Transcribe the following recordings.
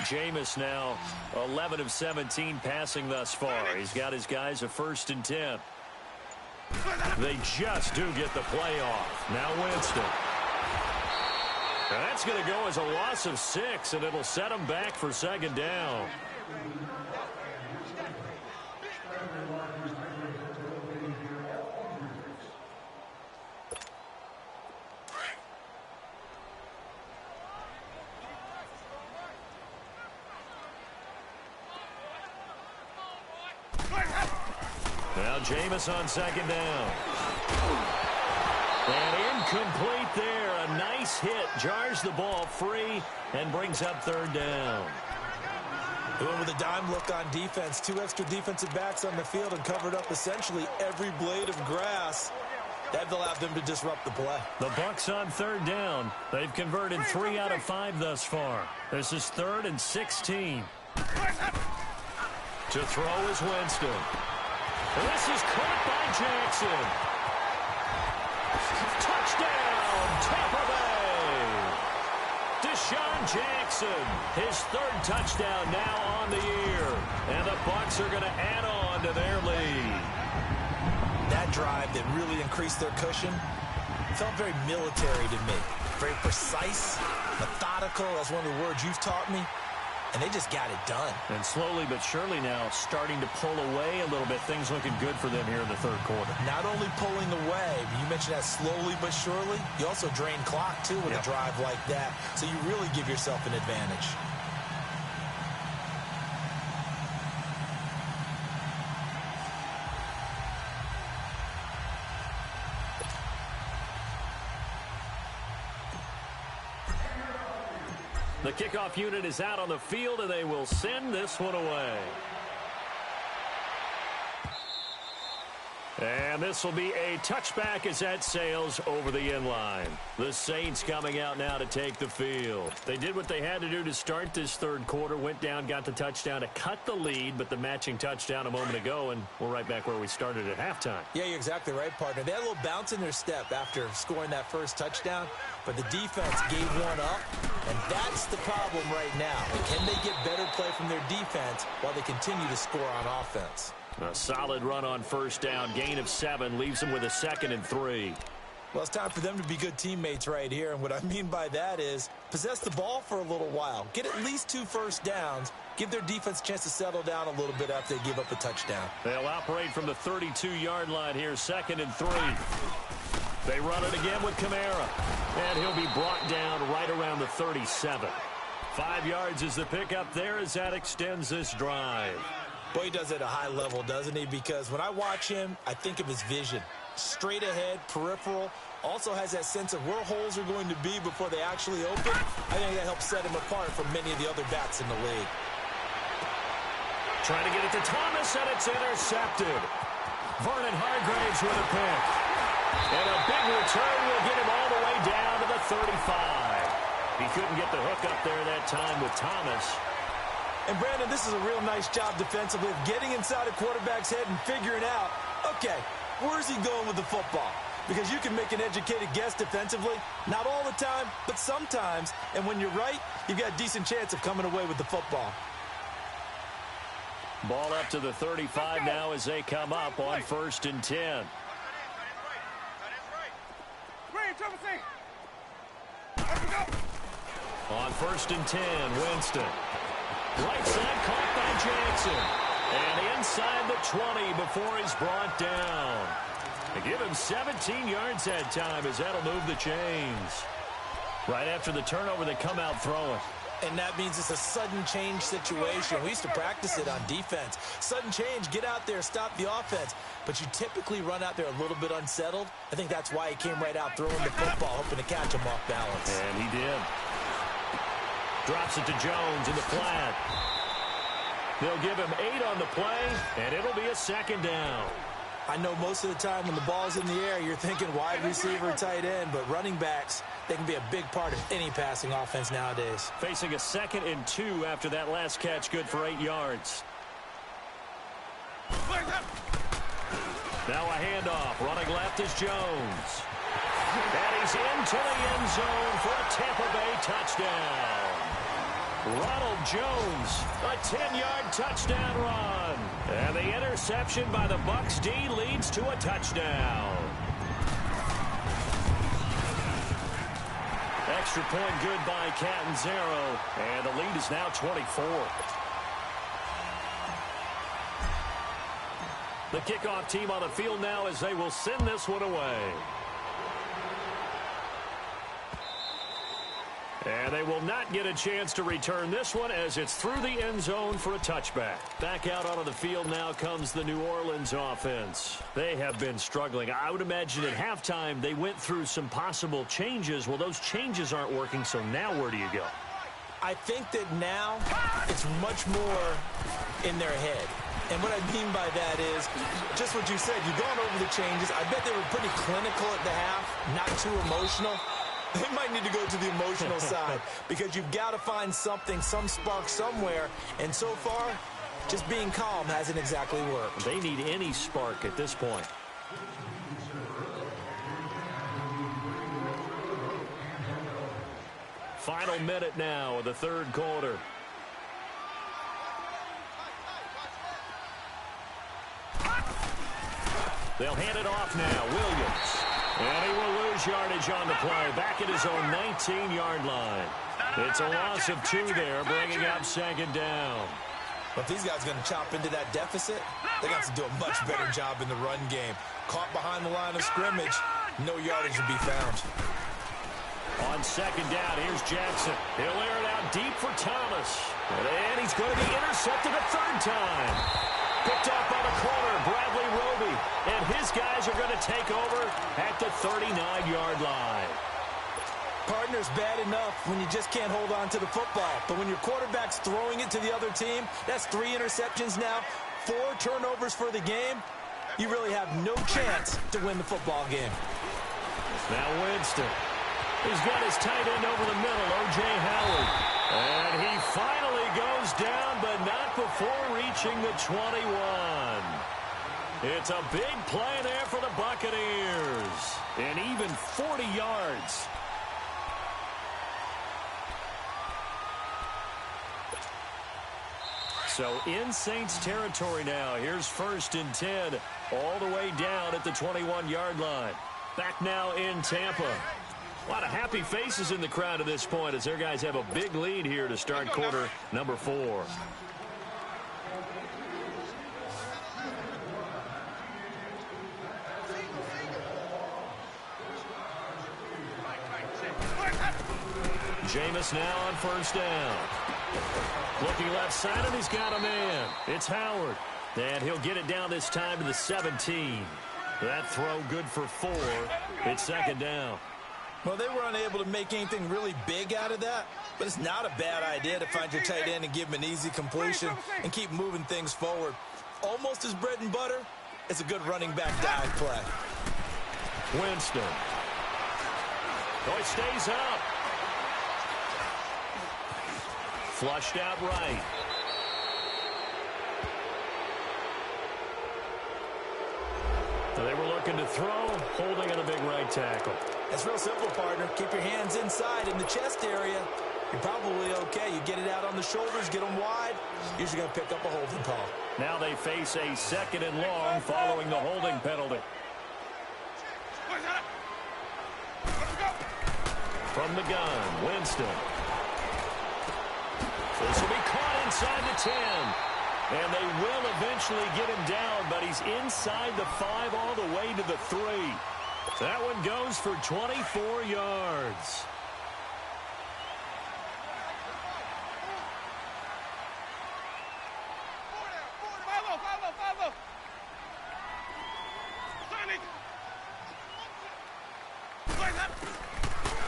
Jameis now 11 of 17 passing thus far. He's got his guys a 1st and 10. They just do get the play off. Now Winston. And that's going to go as a loss of 6, and it'll set them back for 2nd down. Now Jameis on 2nd down. And incomplete there. A nice hit. Jars the ball free and brings up 3rd down. Going with a dime look on defense. 2 extra defensive backs on the field and covered up essentially every blade of grass. That allowed them to disrupt the play. The Bucs on 3rd down. They've converted 3 out of 5 thus far. This is 3rd and 16. To throw is Winston. This is caught by Jackson. Touchdown, Tampa Bay. Deshaun Jackson, his 3rd touchdown now on the year. And the Bucs are going to add on to their lead. That drive that really increased their cushion felt very military to me. Very precise, methodical. That's one of the words you've taught me. And they just got it done. And slowly but surely now starting to pull away a little bit. Things looking good for them here in the 3rd quarter. Not only pulling away, but you mentioned that slowly but surely. You also drain clock, too, with a drive like that. So you really give yourself an advantage. The kickoff unit is out on the field, and they will send this one away. And this will be a touchback as that sails over the end line. The Saints coming out now to take the field. They did what they had to do to start this 3rd quarter, went down, got the touchdown to cut the lead, but the matching touchdown a moment ago, and we're right back where we started at halftime. Yeah, you're exactly right, partner. They had a little bounce in their step after scoring that 1st touchdown, but the defense gave one up, and that's the problem right now. Can they get better play from their defense while they continue to score on offense? A solid run on 1st down. Gain of 7 leaves them with a 2nd and 3. Well, it's time for them to be good teammates right here. And what I mean by that is possess the ball for a little while. Get at least 2 first downs. Give their defense a chance to settle down a little bit after they give up a touchdown. They'll operate from the 32-yard line here. 2nd and 3. They run it again with Kamara. And he'll be brought down right around the 37. 5 yards is the pickup there as that extends this drive. Boy, he does it at a high level, doesn't he? Because when I watch him, I think of his vision. Straight ahead, peripheral. Also has that sense of where holes are going to be before they actually open. I think that helps set him apart from many of the other backs in the league. Trying to get it to Thomas, and it's intercepted. Vernon Hargraves with a pick. And a big return will get him all the way down to the 35. He couldn't get the hook up there that time with Thomas. And, Brandon, this is a real nice job defensively of getting inside a quarterback's head and figuring out, okay, where's he going with the football? Because you can make an educated guess defensively. Not all the time, but sometimes. And when you're right, you've got a decent chance of coming away with the football. Ball up to the 35 now as they come up on 1st and 10. On 1st and 10, Winston. Right side caught by Jackson. And inside the 20 before he's brought down. They give him 17 yards that time as that'll move the chains. Right after the turnover, they come out throwing. And that means it's a sudden change situation. We used to practice it on defense. Sudden change, get out there, stop the offense. But you typically run out there a little bit unsettled. I think that's why he came right out throwing the football, hoping to catch him off balance. And he did. Drops it to Jones in the flat. They'll give him 8 on the play, and it'll be a 2nd down. I know most of the time when the ball's in the air, you're thinking wide receiver, tight end, but running backs, they can be a big part of any passing offense nowadays. Facing a 2nd and 2 after that last catch, good for 8 yards. Now a handoff. Running left is Jones. And he's into the end zone for a Tampa Bay touchdown. Ronald Jones, a 10-yard touchdown run. And the interception by the Bucs D leads to a touchdown. Extra point good by Catanzaro, and the lead is now 24. The kickoff team on the field now as they will send this one away. And they will not get a chance to return this one as it's through the end zone for a touchback. Back out onto the field now comes the New Orleans offense. They have been struggling. I would imagine at halftime they went through some possible changes. Well, those changes aren't working, so now where do you go? I think that now it's much more in their head. And what I mean by that is just what you said. You've gone over the changes. I bet they were pretty clinical at the half, not too emotional. They might need to go to the emotional side because you've got to find something, some spark somewhere. And so far, just being calm hasn't exactly worked. They need any spark at this point. Final minute now of the third quarter. They'll hand it off now. Williams. And he will lose yardage on the play. Back at his own 19-yard line. It's a loss of 2 there, bringing up second down. But if these guys are going to chop into that deficit, they got to do a much better job in the run game. Caught behind the line of scrimmage, no yardage to be found. On second down, here's Jackson. He'll air it out deep for Thomas. And he's going to be intercepted a third time. Picked off by the corner, Bradley Roby. And his guys are going to take over at the 39-yard line. Partner's bad enough when you just can't hold on to the football. But when your quarterback's throwing it to the other team, that's 3 interceptions now, 4 turnovers for the game. You really have no chance to win the football game. Now Winston. He's got his tight end over the middle, O.J. Howard. And he finally goes down, but not before reaching the 21. It's a big play there for the Buccaneers. And even 40 yards. So in Saints territory now. Here's 1st and 10 all the way down at the 21-yard line. Back now in Tampa. A lot of happy faces in the crowd at this point as their guys have a big lead here to start quarter number 4. Jameis now on 1st down. Looking left side, and he's got a man. It's Howard. And he'll get it down this time to the 17. That throw good for 4. It's 2nd down. Well, they were unable to make anything really big out of that, but it's not a bad idea to find your tight end and give him an easy completion and keep moving things forward. Almost his bread and butter. It's a good running back dive play. Winston. Oh, it stays up. Flushed out right. They were looking to throw, holding at a big right tackle. That's real simple, partner. Keep your hands inside in the chest area. You're probably okay. You get it out on the shoulders, get them wide. Usually going to pick up a holding call. Now they face a 2nd and long following the holding penalty. From the gun, Winston. This will be caught inside the 10. And they will eventually get him down, but he's inside the 5 all the way to the 3. That one goes for 24 yards.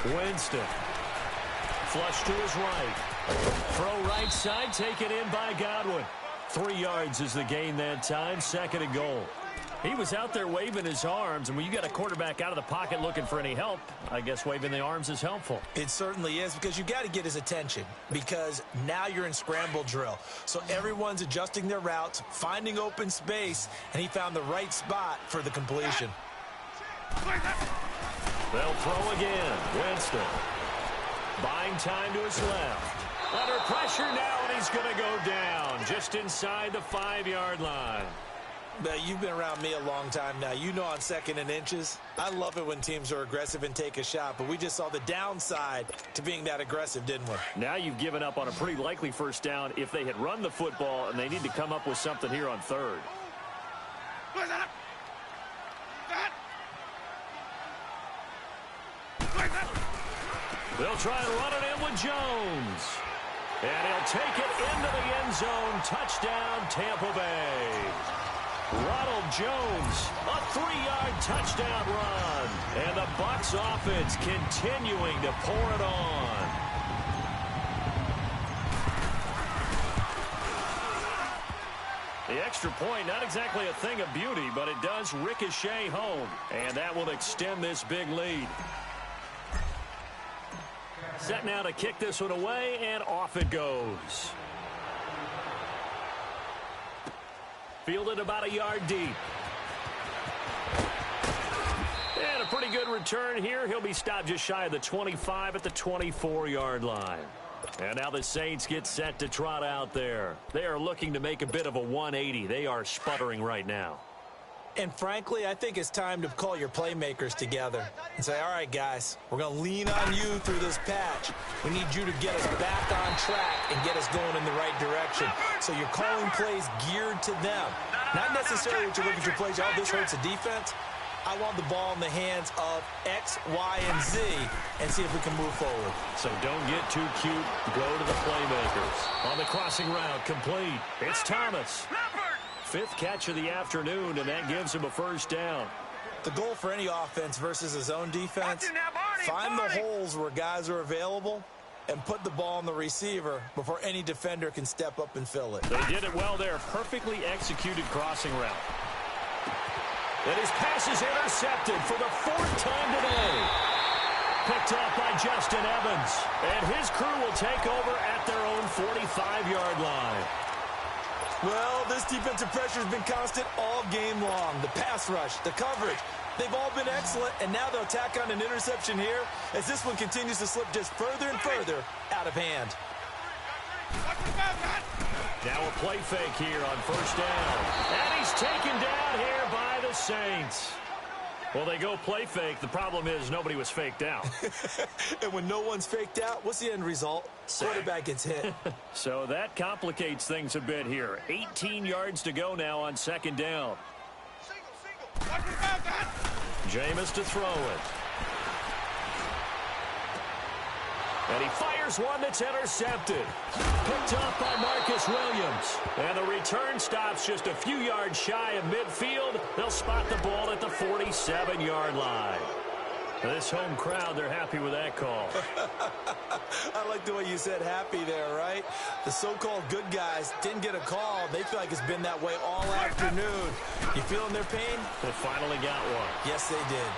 Winston. Flush to his right. Throw right side, taken in by Godwin. 3 yards is the gain that time, 2nd and goal. He was out there waving his arms, and when you got a quarterback out of the pocket looking for any help, I guess waving the arms is helpful. It certainly is, because you got to get his attention, because now you're in scramble drill. So everyone's adjusting their routes, finding open space, and he found the right spot for the completion. They'll throw again. Winston. Buying time to his left. Under pressure now, and he's going to go down just inside the 5-yard line. But you've been around me a long time now. You know on 2nd and inches, I love it when teams are aggressive and take a shot, but we just saw the downside to being that aggressive, didn't we? Now you've given up on a pretty likely first down if they had run the football, and they need to come up with something here on 3rd. They'll try and run it in with Jones. And he'll take it into the end zone. Touchdown, Tampa Bay. Ronald Jones, a 3-yard touchdown run. And the Bucs offense continuing to pour it on. The extra point, not exactly a thing of beauty, but it does ricochet home. And that will extend this big lead. Set now to kick this one away, and off it goes. Fielded about a yard deep. And a pretty good return here. He'll be stopped just shy of the 25 at the 24-yard line. And now the Saints get set to trot out there. They are looking to make a bit of a 180. They are sputtering right now. And frankly, I think it's time to call your playmakers together and say, all right, guys, we're going to lean on you through this patch. We need you to get us back on track and get us going in the right direction. So you're calling plays geared to them. Not necessarily what you look at your plays, oh, this hurts the defense. I want the ball in the hands of X, Y, and Z and see if we can move forward. So don't get too cute. Go to the playmakers. On the crossing route, complete. It's Thomas. 5th catch of the afternoon, and that gives him a first down. The goal for any offense versus his own defense, find the holes where guys are available and put the ball on the receiver before any defender can step up and fill it. They did it well there. Perfectly executed crossing route. And his pass is intercepted for the 4th time today. Picked off by Justin Evans. And his crew will take over at their own 45-yard line. Well, this defensive pressure has been constant all game long. The pass rush, the coverage, they've all been excellent, and now they'll tack on an interception here as this one continues to slip just further and further out of hand. Now a play fake here on first down. And he's taken down here by the Saints. Well, they go play fake. The problem is nobody was faked out. And when no one's faked out, what's the end result? Quarterback gets hit. So that complicates things a bit here. 18 yards to go now on 2nd down. Jameis to throw it. And he fires one that's intercepted. Picked off by Marcus Williams. And the return stops just a few yards shy of midfield. They'll spot the ball at the 47-yard line. This home crowd, they're happy with that call. I like the way you said happy there, right? The so-called good guys didn't get a call. They feel like it's been that way all afternoon. You feeling their pain? They finally got one. Yes, they did.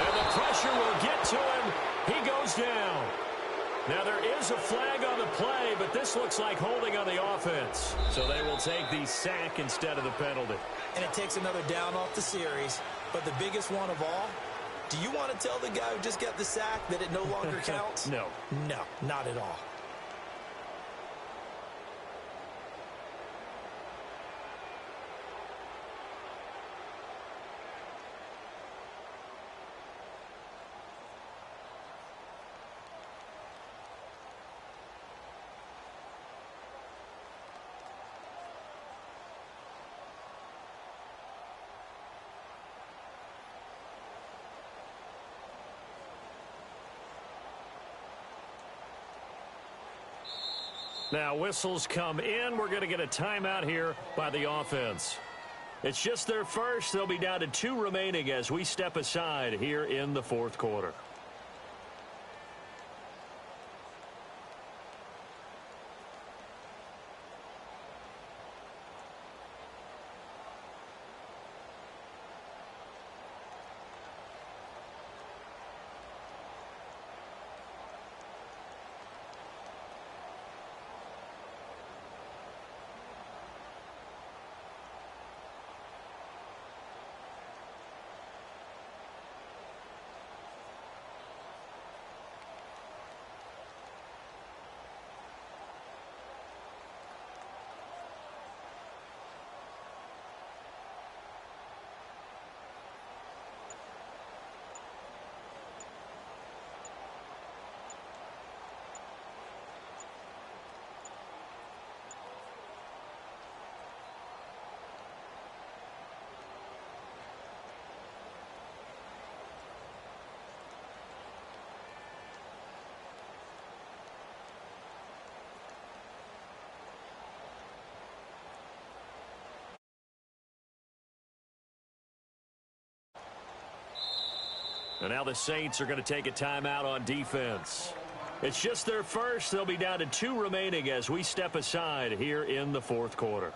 And the pressure will get to him. He goes down. Now, there is a flag on the play, but this looks like holding on the offense. So they will take the sack instead of the penalty. And it takes another down off the series. But the biggest one of all, do you want to tell the guy who just got the sack that it no longer counts? No. No, not at all. Now, whistles come in. We're going to get a timeout here by the offense. It's just their first. They'll be down to 2 remaining as we step aside here in the 4th quarter. And now the Saints are going to take a timeout on defense. It's just their first. They'll be down to 2 remaining as we step aside here in the fourth quarter.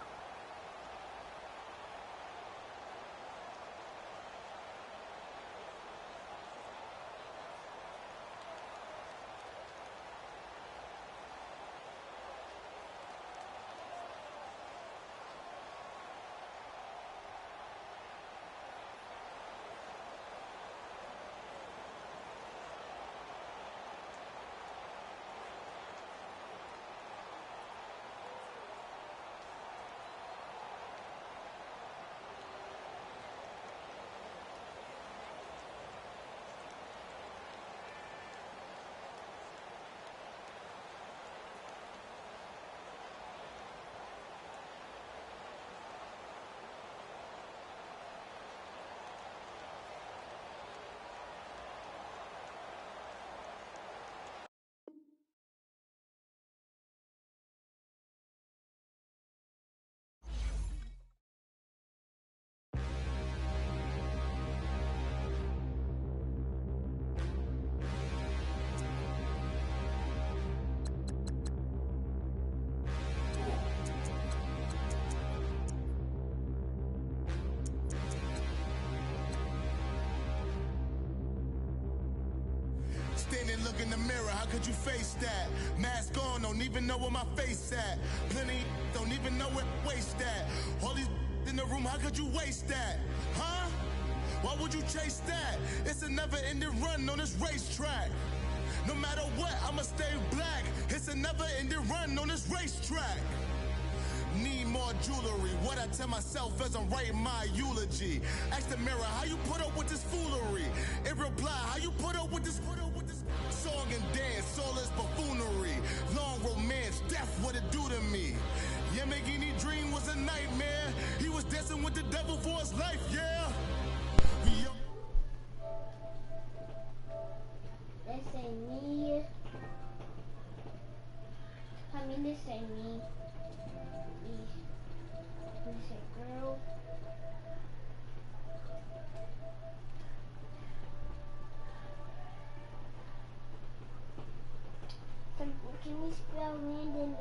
Standing, look in the mirror, how could you face that? Mask on, don't even know where my face at. Plenty, don't even know where waste at. All these in the room, how could you waste that? Huh? Why would you chase that? It's a never-ending run on this racetrack. No matter what, I'ma stay black. It's a never-ending run on this racetrack. Need more jewelry. What I tell myself as I'm writing my eulogy. Ask the mirror, how you put up with this foolery? It reply, how you put up with this song and dance, all this buffoonery. Long romance, death, what it do to me? Yamagini dream was a nightmare. He was dancing with the devil for his life, yeah. This ain't me. I mean, this ain't me. This a girl. Can we spell Landon